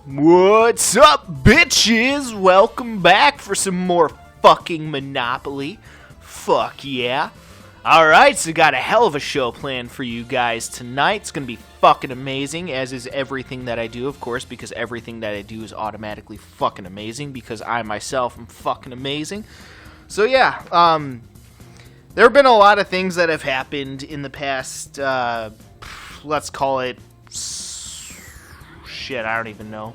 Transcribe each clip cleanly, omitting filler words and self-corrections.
What's up, bitches? Welcome back for some more fucking Monopoly. Fuck yeah. Alright, so got a hell of a show planned for you guys tonight. It's gonna be fucking amazing, as is everything that I do, of course, because everything that I do is automatically fucking amazing, because I myself am fucking amazing. So yeah, there have been a lot of things that have happened in the past, let's call it, shit, I don't even know,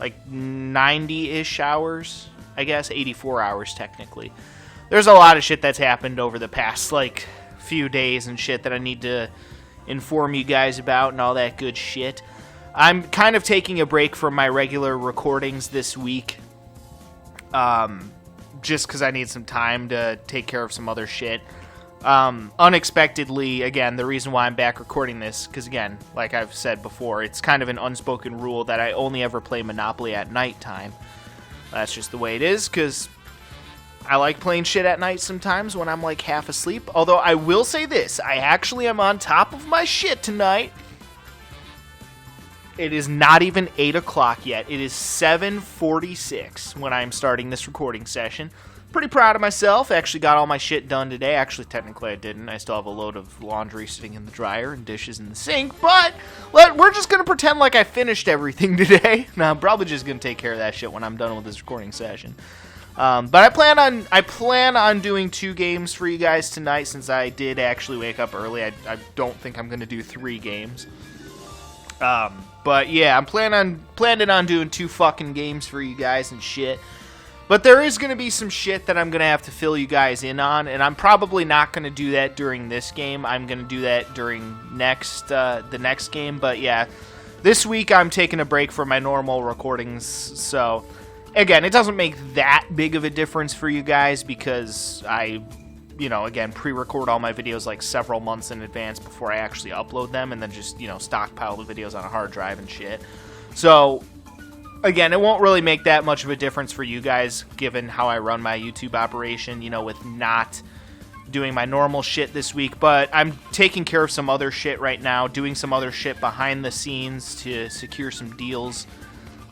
like 90-ish hours, I guess, 84 hours technically. There's a lot of shit that's happened over the past, like, few days and shit that I need to inform you guys about and all that good shit. I'm kind of taking a break from my regular recordings this week, just because I need some time to take care of some other shit. Unexpectedly, again, the reason why I'm back recording this, because again, like I've said before, it's kind of an unspoken rule that I only ever play Monopoly at nighttime. That's just the way it is, because I like playing shit at night sometimes when I'm like half asleep. Although I will say this, I actually am on top of my shit tonight. It is not even 8 o'clock yet. It is 7:46 when I'm starting this recording session. Pretty proud of myself. Actually got all my shit done today. Actually, technically I didn't. I still have a load of laundry sitting in the dryer and dishes in the sink. But we're just going to pretend like I finished everything today. Now, I'm probably just going to take care of that shit when I'm done with this recording session. But I plan on doing 2 games for you guys tonight, since I did actually wake up early. I don't think I'm going to do 3 games. But yeah, I'm planning on doing 2 fucking games for you guys and shit. But there is going to be some shit that I'm going to have to fill you guys in on, and I'm probably not going to do that during this game. I'm going to do that during the next game. But yeah, this week I'm taking a break from my normal recordings, so again, it doesn't make that big of a difference for you guys, because I, again, pre-record all my videos like several months in advance before I actually upload them, and then just, stockpile the videos on a hard drive and shit. So again, it won't really make that much of a difference for you guys, given how I run my YouTube operation, with not doing my normal shit this week. But I'm taking care of some other shit right now, doing some other shit behind the scenes to secure some deals,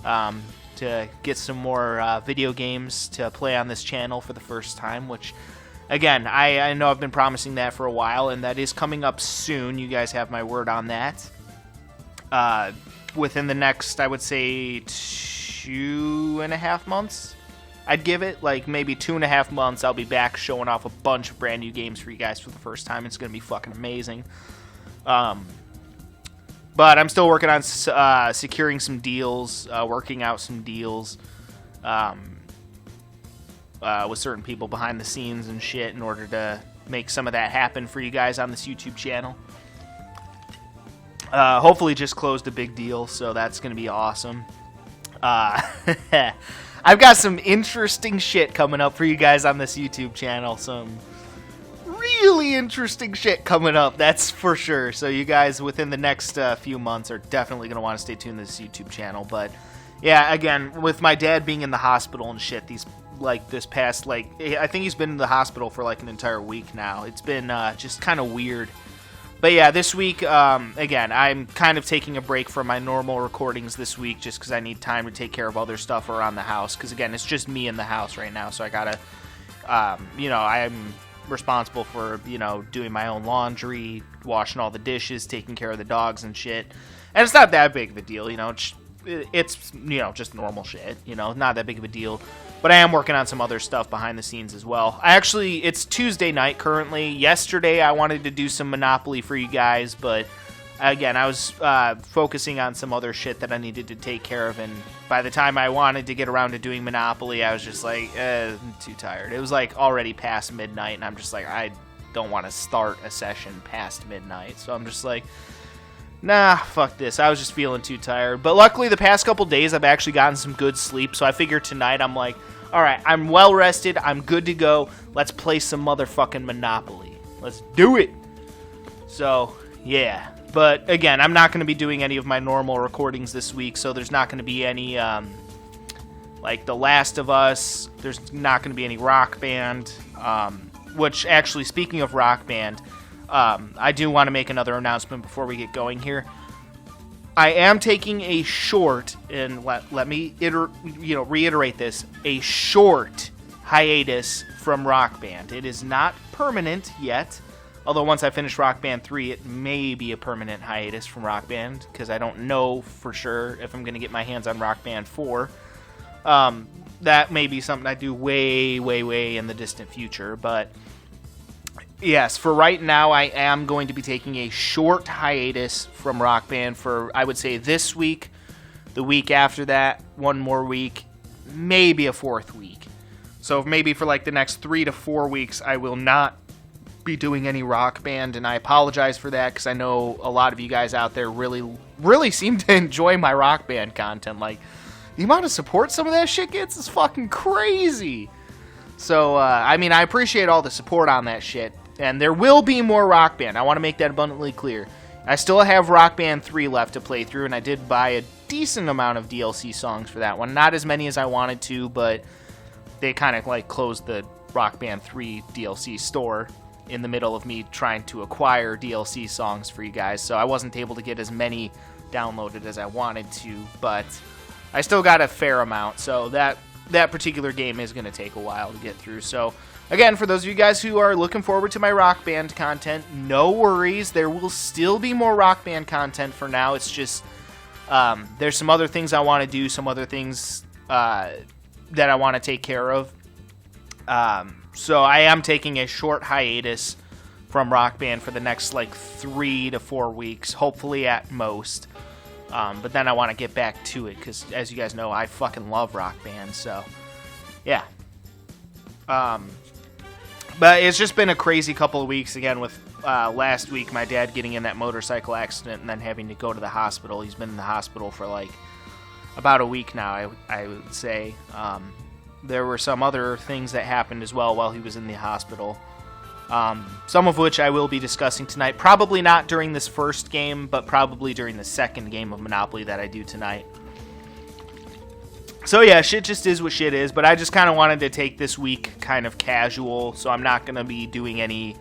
to get some more video games to play on this channel for the first time, which, again, I know I've been promising that for a while, and that is coming up soon. You guys have my word on that. Within the next, I would say, 2.5 months, I'd give it. Like, maybe 2.5 months, I'll be back showing off a bunch of brand new games for you guys for the first time. It's going to be fucking amazing. But I'm still working on securing some deals, working out some deals with certain people behind the scenes and shit in order to make some of that happen for you guys on this YouTube channel. Hopefully just closed a big deal, so that's going to be awesome. I've got some interesting shit coming up for you guys on this YouTube channel. Some really interesting shit coming up, that's for sure. So you guys, within the next few months, are definitely going to want to stay tuned to this YouTube channel. But yeah, again, with my dad being in the hospital and shit, this past, I think he's been in the hospital for like an entire week now. It's been just kind of weird. But yeah, this week, again, I'm kind of taking a break from my normal recordings this week, just because I need time to take care of other stuff around the house. Because again, it's just me in the house right now, so I gotta, I'm responsible for, doing my own laundry, washing all the dishes, taking care of the dogs and shit. And it's not that big of a deal, it's just normal shit, not that big of a deal. But I am working on some other stuff behind the scenes as well. It's Tuesday night currently. Yesterday I wanted to do some Monopoly for you guys, but again, I was focusing on some other shit that I needed to take care of, and by the time I wanted to get around to doing Monopoly, I was just like, I'm too tired. It was like already past midnight, and I'm just like, I don't want to start a session past midnight, so I'm just like, nah, fuck this. I was just feeling too tired. But luckily, the past couple days, I've actually gotten some good sleep, so I figure tonight I'm like, alright, I'm well rested, I'm good to go, let's play some motherfucking Monopoly. Let's do it! So, yeah. But, again, I'm not going to be doing any of my normal recordings this week, so there's not going to be any, like, The Last of Us, there's not going to be any Rock Band, which, actually, speaking of Rock Band, I do want to make another announcement before we get going here. I am taking a short, and let me reiterate this, a short hiatus from Rock Band. It is not permanent yet, although once I finish Rock Band 3, it may be a permanent hiatus from Rock Band, because I don't know for sure if I'm going to get my hands on Rock Band 4. That may be something I do way, way, way in the distant future, but yes, for right now, I am going to be taking a short hiatus from Rock Band for, I would say, this week, the week after that, one more week, maybe a fourth week. So maybe for like the next 3 to 4 weeks, I will not be doing any Rock Band, and I apologize for that, because I know a lot of you guys out there really, really seem to enjoy my Rock Band content. Like, the amount of support some of that shit gets is fucking crazy. So, I mean, I appreciate all the support on that shit. And there will be more Rock Band. I want to make that abundantly clear. I still have Rock Band 3 left to play through, and I did buy a decent amount of DLC songs for that one. Not as many as I wanted to, but they kind of like closed the Rock Band 3 DLC store in the middle of me trying to acquire DLC songs for you guys. So I wasn't able to get as many downloaded as I wanted to, but I still got a fair amount, so that particular game is going to take a while to get through. So, again, for those of you guys who are looking forward to my Rock Band content, no worries. There will still be more Rock Band content for now. It's just, there's some other things I want to do, some other things that I want to take care of. So I am taking a short hiatus from Rock Band for the next, like, 3 to 4 weeks, hopefully at most. But then I want to get back to it, because as you guys know, I fucking love Rock Band, so yeah. But it's just been a crazy couple of weeks, again, with last week my dad getting in that motorcycle accident and then having to go to the hospital. He's been in the hospital for like about a week now, I would say. There were some other things that happened as well while he was in the hospital. Some of which I will be discussing tonight. Probably not during this first game, but probably during the second game of Monopoly that I do tonight. So yeah, shit just is what shit is, but I just kind of wanted to take this week kind of casual, so I'm not going to be doing any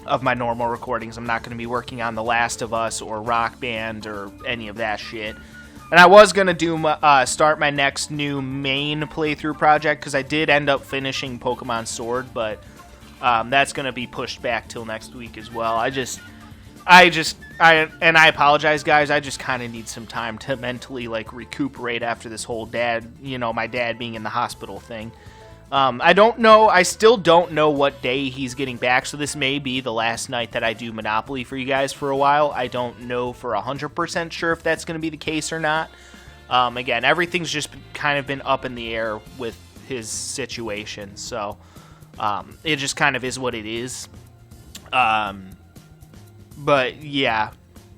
of my normal recordings. I'm not going to be working on The Last of Us or Rock Band or any of that shit. And I was going to do start my next new main playthrough project, because I did end up finishing Pokemon Sword, but that's going to be pushed back till next week as well. And I apologize, guys. I just kind of need some time to mentally, like, recuperate after this whole my dad being in the hospital thing. I don't know. I still don't know what day he's getting back, so this may be the last night that I do Monopoly for you guys for a while. I don't know for 100% sure if that's going to be the case or not. Again, everything's just kind of been up in the air with his situation, so it just kind of is what it is. But yeah,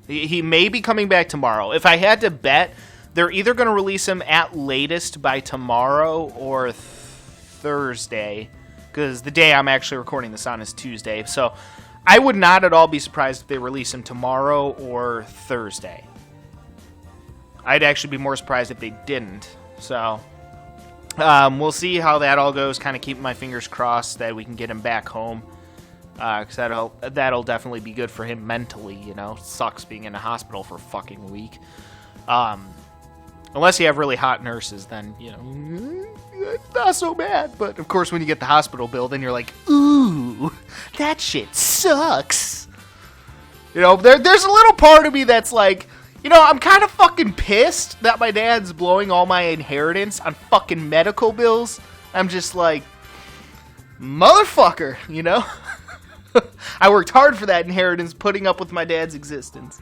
he may be coming back tomorrow. If I had to bet, they're either going to release him at latest by tomorrow or Thursday, because the day I'm actually recording this on is Tuesday. So I would not at all be surprised if they release him tomorrow or Thursday. I'd actually be more surprised if they didn't. So we'll see how that all goes. Kind of keeping my fingers crossed that we can get him back home. Because that'll definitely be good for him mentally, It sucks being in a hospital for a fucking week. Unless you have really hot nurses, then, not so bad. But, of course, when you get the hospital bill, then you're like, ooh, that shit sucks. There's a little part of me that's like, I'm kind of fucking pissed that my dad's blowing all my inheritance on fucking medical bills. I'm just like, motherfucker, I worked hard for that inheritance, putting up with my dad's existence.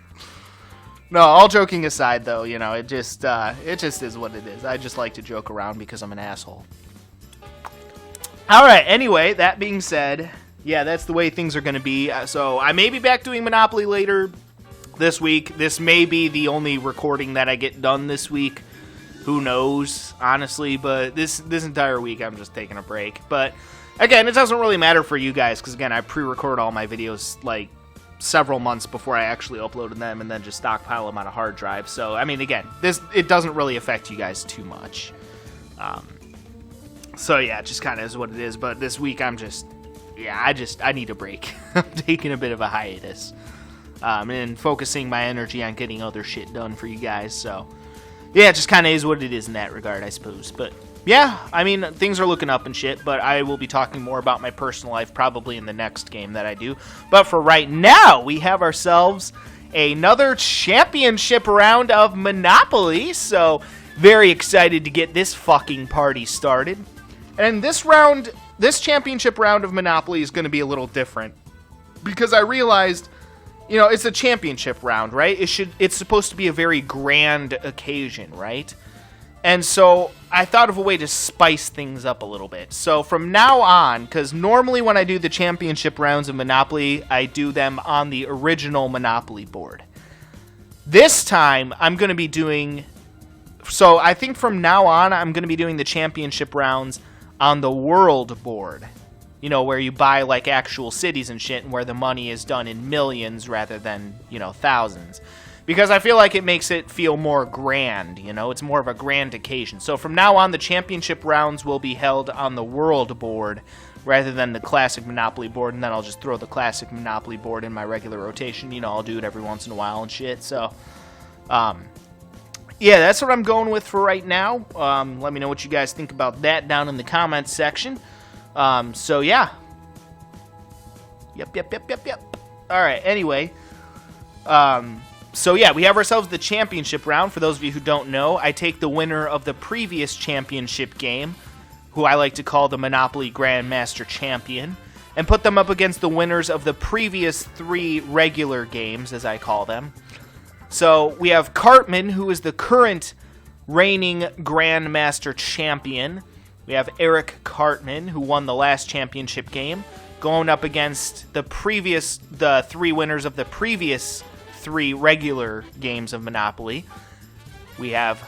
No, all joking aside, though, it just is what it is. I just like to joke around because I'm an asshole. All right, anyway, that being said, yeah, that's the way things are going to be. So I may be back doing Monopoly later this week. This may be the only recording that I get done this week. Who knows, honestly, but this entire week I'm just taking a break. But again, it doesn't really matter for you guys, because, again, I pre-record all my videos, like, several months before I actually uploaded them, and then just stockpile them on a hard drive. So, I mean, again, it doesn't really affect you guys too much. So, yeah, it just kind of is what it is. But this week, I need a break. I'm taking a bit of a hiatus. and focusing my energy on getting other shit done for you guys. So, yeah, it just kind of is what it is in that regard, I suppose. But, yeah, I mean, things are looking up and shit, but I will be talking more about my personal life probably in the next game that I do. But for right now, we have ourselves another championship round of Monopoly, so very excited to get this fucking party started. And this championship round of Monopoly is going to be a little different, because I realized, you know, it's a championship round, right? It's supposed to be a very grand occasion, right? And so I thought of a way to spice things up a little bit. So from now on, because normally when I do the championship rounds of Monopoly, I do them on the original Monopoly board. This time, I'm going to be doing... So I think from now on, I'm going to be doing the championship rounds on the world board. You know, where you buy, like, actual cities and shit, and where the money is done in millions rather than, you know, thousands. Because I feel like it makes it feel more grand, you know? It's more of a grand occasion. So from now on, the championship rounds will be held on the world board rather than the classic Monopoly board, and then I'll just throw the classic Monopoly board in my regular rotation. You know, I'll do it every once in a while and shit. So, yeah, that's what I'm going with for right now. Let me know what you guys think about that down in the comments section. So, yeah. Yep. All right, anyway. So, yeah, we have ourselves the championship round. For those of you who don't know, I take the winner of the previous championship game, who I like to call the Monopoly Grandmaster Champion, and put them up against the winners of the previous 3 regular games, as I call them. So, we have Cartman, who is the current reigning Grandmaster Champion. We have Eric Cartman, who won the last championship game, going up against the 3 winners of the previous 3 regular games of Monopoly. We have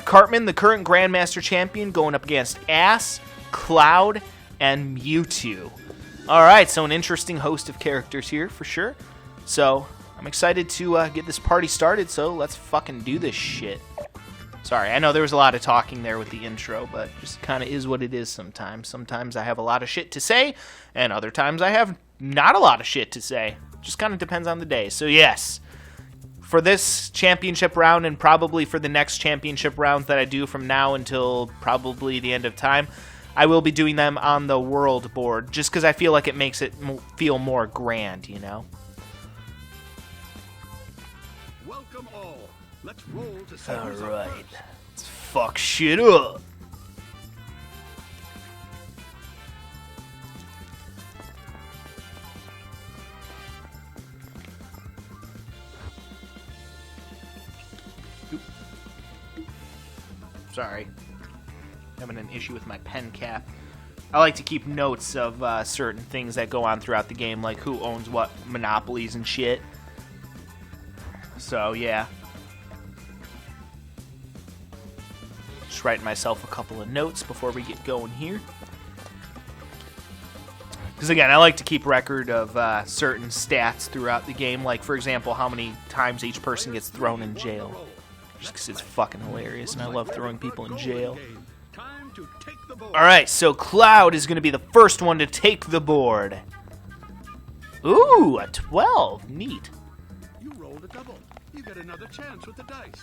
Cartman, the current Grandmaster Champion, going up against Ass, Cloud, and Mewtwo. Alright, so an interesting host of characters here, for sure. So, I'm excited to get this party started, so let's fucking do this shit. Sorry, I know there was a lot of talking there with the intro, but just kind of is what it is sometimes. Sometimes I have a lot of shit to say, and other times I have not a lot of shit to say. Just kind of depends on the day. So yes, for this championship round and probably for the next championship rounds that I do from now until probably the end of time, I will be doing them on the world board, just because I feel like it makes it feel more grand, you know? Welcome all. Let's roll to Alright, let's fuck shit up. Sorry, having an issue with my pen cap. I like to keep notes of certain things that go on throughout the game, like who owns what monopolies and shit. So, yeah. Just writing myself a couple of notes before we get going here. Because, again, I like to keep record of certain stats throughout the game, like, for example, how many times each person gets thrown in jail. Just because it's fucking hilarious, and I love throwing people in jail. Alright, so Cloud is going to be the first one to take the board. Ooh, a 12. Neat. You rolled a double. You get another chance with the dice.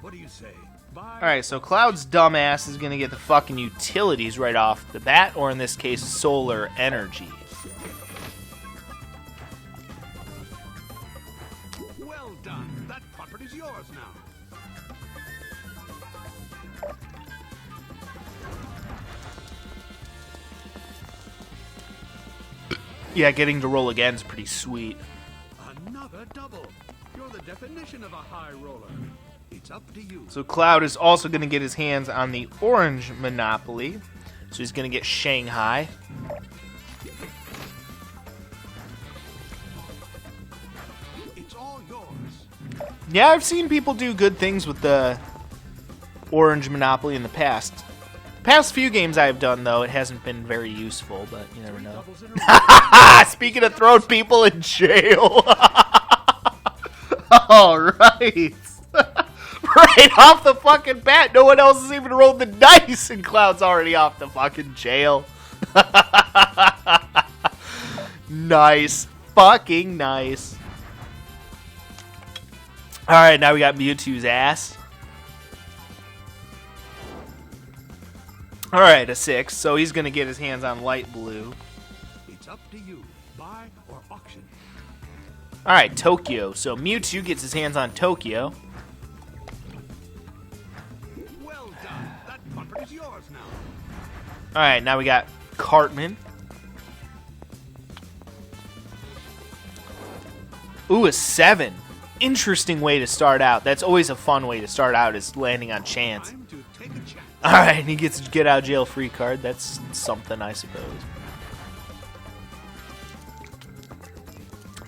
What do you say? Alright, so Cloud's dumbass is going to get the fucking utilities right off the bat, or in this case, solar energy. Well done. That property's yours now. Yeah, getting to roll again is pretty sweet. Another double. You're the definition of a high roller. It's up to you. So Cloud is also going to get his hands on the orange Monopoly. So he's going to get Shanghai. It's all yours. Yeah, I've seen people do good things with the orange Monopoly in the past. The past few games I've done, though, it hasn't been very useful, but you never know. Speaking of throwing people in jail. All right. Right off the fucking bat, no one else has even rolled the dice, and Cloud's already off the fucking jail. Nice. fucking nice. Alright, now we got Mewtwo's ass. Alright, a 6. So he's going to get his hands on light blue. It's up to you. Buy or auction. Alright, Tokyo. So Mewtwo gets his hands on Tokyo. Well done. That puppet is yours now. Alright, now we got Cartman. Ooh, a 7. Interesting way to start out. That's always a fun way to start out, is landing on chance. Time to take a chance. Alright, and he gets a get out of jail free card. That's something, I suppose.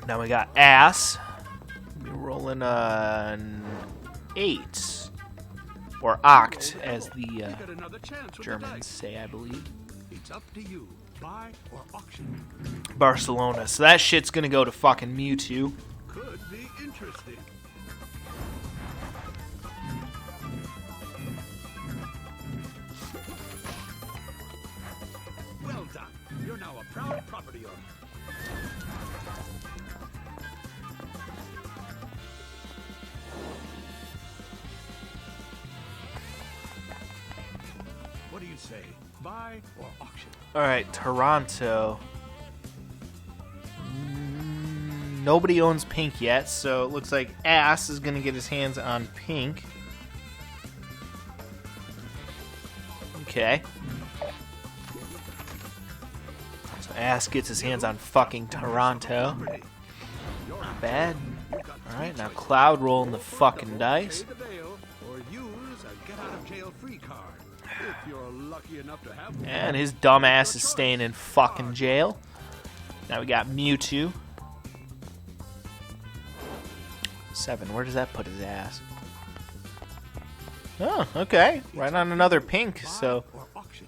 Now we got Ass. We're rolling an 8. Or Oct, as the You got another chance with the Germans dice. say, I believe. It's up to you. Buy or auction. Barcelona. So that shit's gonna go to fucking Mewtwo. Could be interesting. Well done. You're now a proud property owner. What do you say? Buy or auction? Alright, Toronto. Nobody owns pink yet, so it looks like Ass is going to get his hands on pink. Okay. So Ass gets his hands on fucking Toronto. Not bad. Alright, now Cloud rolling the fucking dice. Pay the bail or use a get out of jail free card. If you're lucky enough to have one. And his dumb ass is staying in fucking jail. Now we got Mewtwo. 7. Where does that put his ass? Oh, okay. Right on another pink. So, Or auction.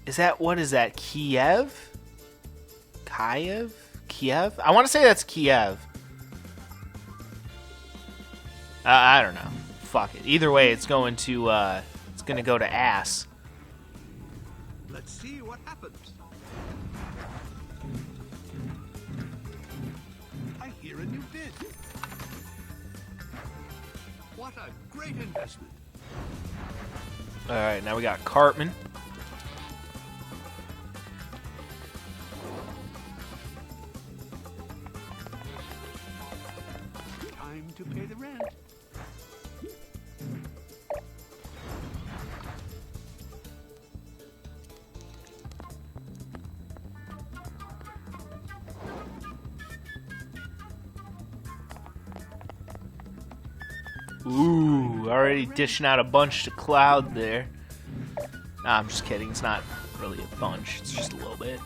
is that, what is that? Kiev? Kiev? Kiev? I want to say that's Kiev. I don't know. Fuck it. Either way, it's going to go to Ass. Let's see what happens. I hear a new bid. What a great investment. Alright, now we got Cartman. Time to pay the rent. Ooh, already dishing out a bunch to Cloud there. Nah, I'm just kidding. It's not really a bunch. It's just a little bit.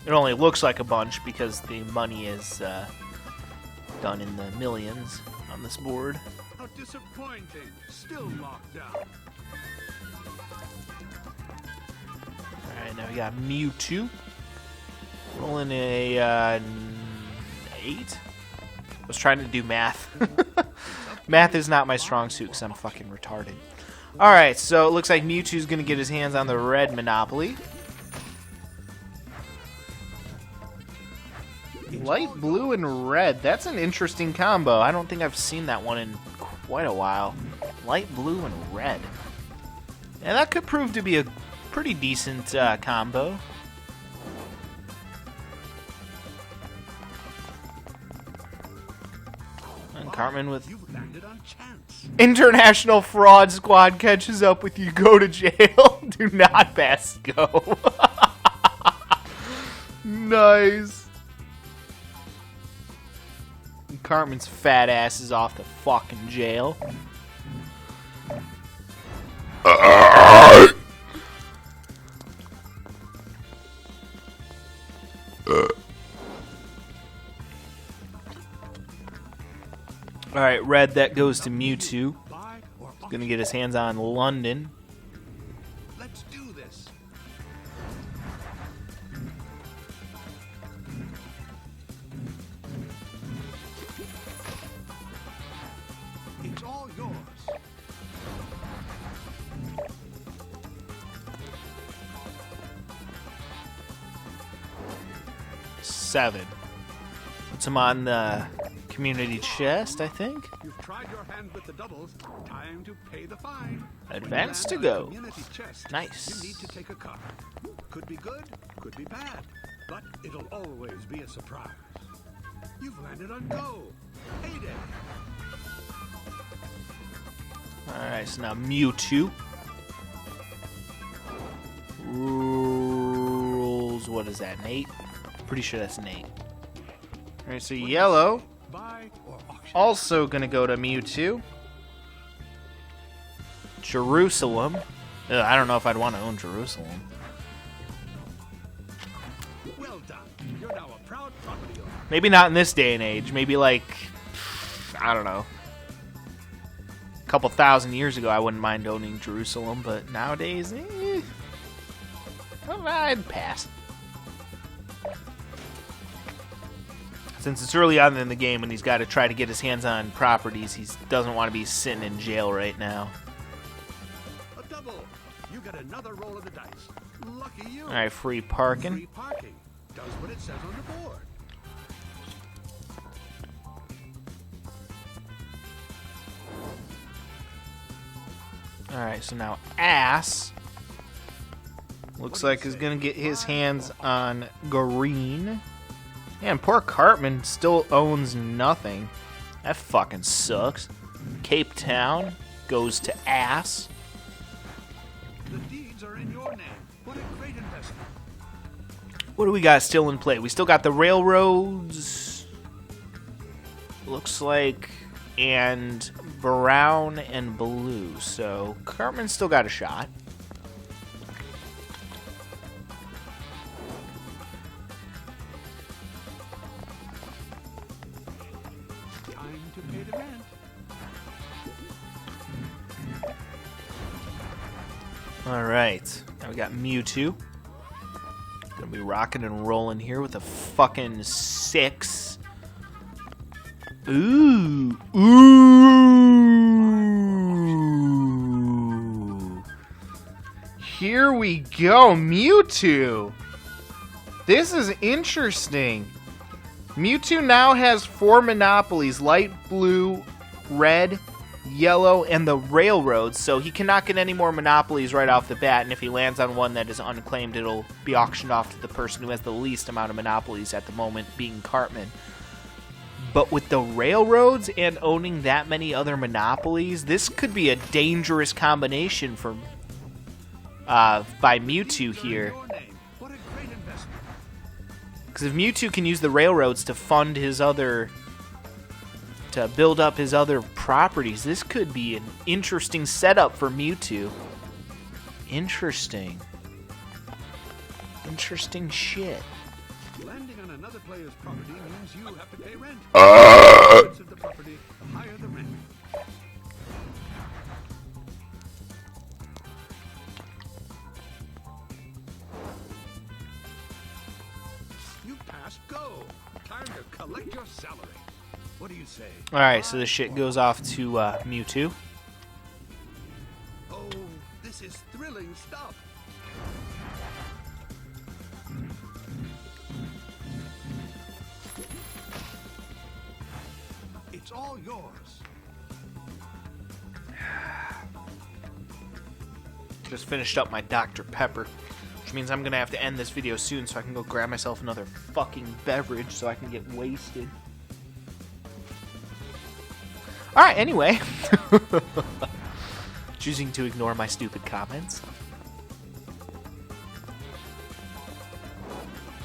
It only looks like a bunch because the money is done in the millions on this board. How disappointing. Still locked down. Alright, now we got Mewtwo. Rolling a 8. I was trying to do math. Math is not my strong suit because I'm fucking retarded. Alright, so it looks like Mewtwo's going to get his hands on the red Monopoly. Light blue and red. That's an interesting combo. I don't think I've seen that one in quite a while. Light blue and red. And that could prove to be a pretty decent combo. And Cartman with You landed on chance. International Fraud Squad catches up with you. Go to jail. Do not pass go. Nice. And Cartman's fat ass is off the fucking jail. Alright, red, that goes to Mewtwo. Buy or auction. Gonna get his hands on London. Let's do this. It's all yours. Seven. Puts him on the community chest, I think. You've tried your hand with the doubles. Time to pay the fine. Advance to When you land go. on community chest, Nice. You need to take a card. Could be good, could be bad, but it'll always be a surprise. You've landed on go. Payday. Alright, so now Mewtwo. Rules, what is that, an 8? Pretty sure that's an 8. Alright, so yellow. Buy or auction. Also gonna go to Mewtwo. Jerusalem. Ugh, I don't know if I'd want to own Jerusalem. Well done. You're now a proud property owner. Maybe not in this day and age. Maybe like, I don't know, a couple thousand years ago I wouldn't mind owning Jerusalem, but nowadays, I'd pass. Since it's early on in the game and he's got to try to get his hands on properties, he doesn't want to be sitting in jail right now. A double. You get another roll of the dice. Lucky you. Alright, free parking. Free parking. Does what it says on the board. Alright, so now Ass looks like he's going to get his hands on green. Man, poor Cartman still owns nothing. That fucking sucks. Cape Town goes to Ass. The deeds are in your name. What a great investment. What do we got still in play? We still got the railroads. Looks like, and brown and blue. So Cartman's still got a shot. Time to pay the rent. Alright, now we got Mewtwo. Gonna be rocking and rolling here with a fucking 6. Ooh. Ooh. Here we go, Mewtwo. This is interesting. Mewtwo now has 4 monopolies, light blue, red, yellow, and the railroads, so he cannot get any more monopolies right off the bat, and if he lands on one that is unclaimed, it'll be auctioned off to the person who has the least amount of monopolies at the moment, being Cartman. But with the railroads and owning that many other monopolies, this could be a dangerous combination for by Mewtwo here. Your name. What a great investment. Because if Mewtwo can use the railroads to fund his other, to build up his other properties, this could be an interesting setup for Mewtwo. Interesting. Interesting shit. Landing on another player's property means you have to pay rent. The expense of the property, the higher the rent. You passed go. Time to collect your salary. What do you say? Alright, so this shit goes off to Mewtwo. Oh, this is thrilling stuff. It's all yours. Just finished up my Dr. Pepper, which means I'm gonna have to end this video soon so I can go grab myself another fucking beverage so I can get wasted. Alright, anyway. Choosing to ignore my stupid comments.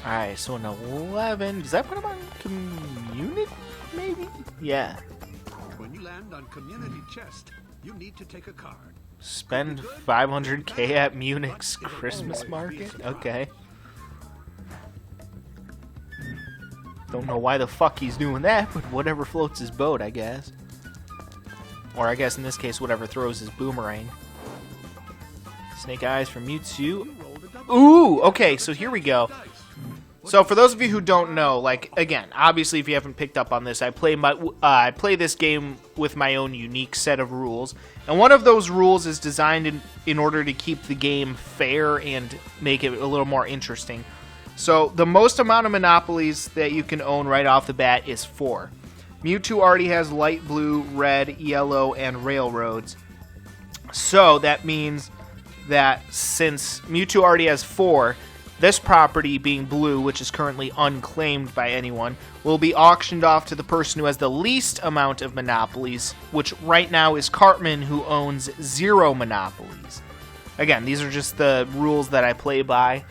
Alright, so an 11. Does that put him on community, maybe? Yeah. When you land on community chest, you need to take a card. Spend 500k at Munich's Christmas market? Okay. Don't know why the fuck he's doing that, but whatever floats his boat, I guess. Or I guess in this case, whatever throws his boomerang. Snake Eyes from Mewtwo. You rolled a double. Ooh, okay, so here we go. So for those of you who don't know, like, again, obviously if you haven't picked up on this, I play this game with my own unique set of rules. And one of those rules is designed in order to keep the game fair and make it a little more interesting. So the most amount of monopolies that you can own right off the bat is 4. Mewtwo already has light blue, red, yellow, and railroads. So that means that since Mewtwo already has 4, this property, being blue, which is currently unclaimed by anyone, will be auctioned off to the person who has the least amount of monopolies, which right now is Cartman, who owns 0 monopolies. Again, these are just the rules that I play by,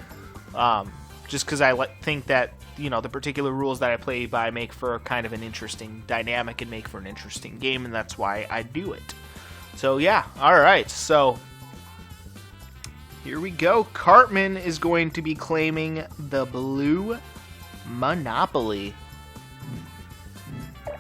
just because I think that, you know, the particular rules that I play by make for kind of an interesting dynamic and make for an interesting game, and that's why I do it. So yeah, alright, so here we go. Cartman is going to be claiming the blue monopoly. I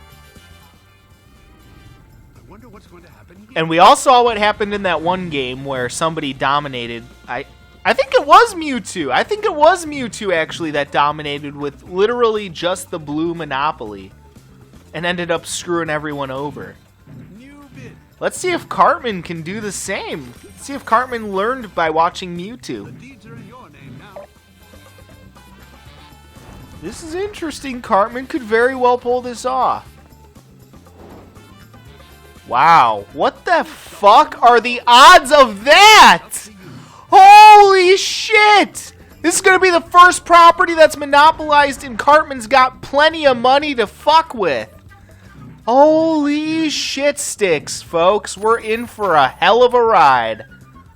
wonder what's going to happen here. And we all saw what happened in that one game where somebody dominated. I think it was Mewtwo. I think it was Mewtwo, actually, that dominated with literally just the blue monopoly and ended up screwing everyone over. New bid. Let's see if Cartman can do the same. Let's see if Cartman learned by watching The Mewtwo. deeds are in your name now. This is interesting. Cartman could very well pull this off. Wow. What the fuck are the odds of that? Holy shit! This is going to be the first property that's monopolized, and Cartman's got plenty of money to fuck with. Holy shit sticks, folks. We're in for a hell of a ride.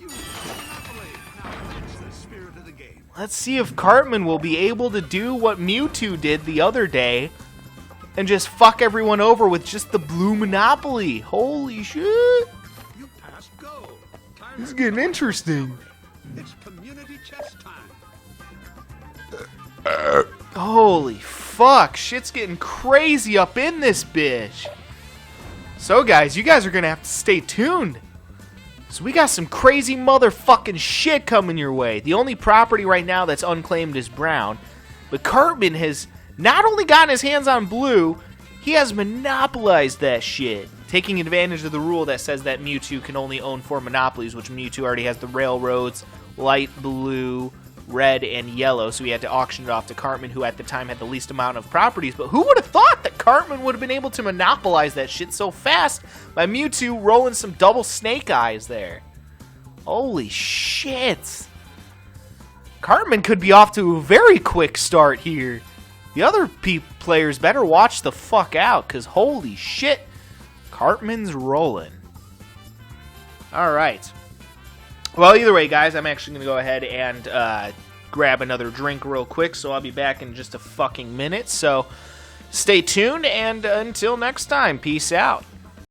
You monopoly. Now that's the spirit of the game. Let's see if Cartman will be able to do what Mewtwo did the other day and just fuck everyone over with just the blue monopoly. Holy shit. You passed go. Time This is has getting come. interesting. It's community chess time. Holy fuck, shit's getting crazy up in this bitch. So guys, you guys are gonna have to stay tuned. So we got some crazy motherfucking shit coming your way. The only property right now that's unclaimed is brown. But Cartman has not only gotten his hands on blue, he has monopolized that shit. Taking advantage of the rule that says that Mewtwo can only own 4 monopolies, which Mewtwo already has the railroads, light blue, red, and yellow, so he had to auction it off to Cartman, who at the time had the least amount of properties. But who would have thought that Cartman would have been able to monopolize that shit so fast by Mewtwo rolling some double snake eyes there? Holy shit. Cartman could be off to a very quick start here. The other players better watch the fuck out, because holy shit, Cartman's rolling. Alright. Well, either way, guys, I'm actually going to go ahead and grab another drink real quick, so I'll be back in just a fucking minute. So stay tuned, and until next time, peace out.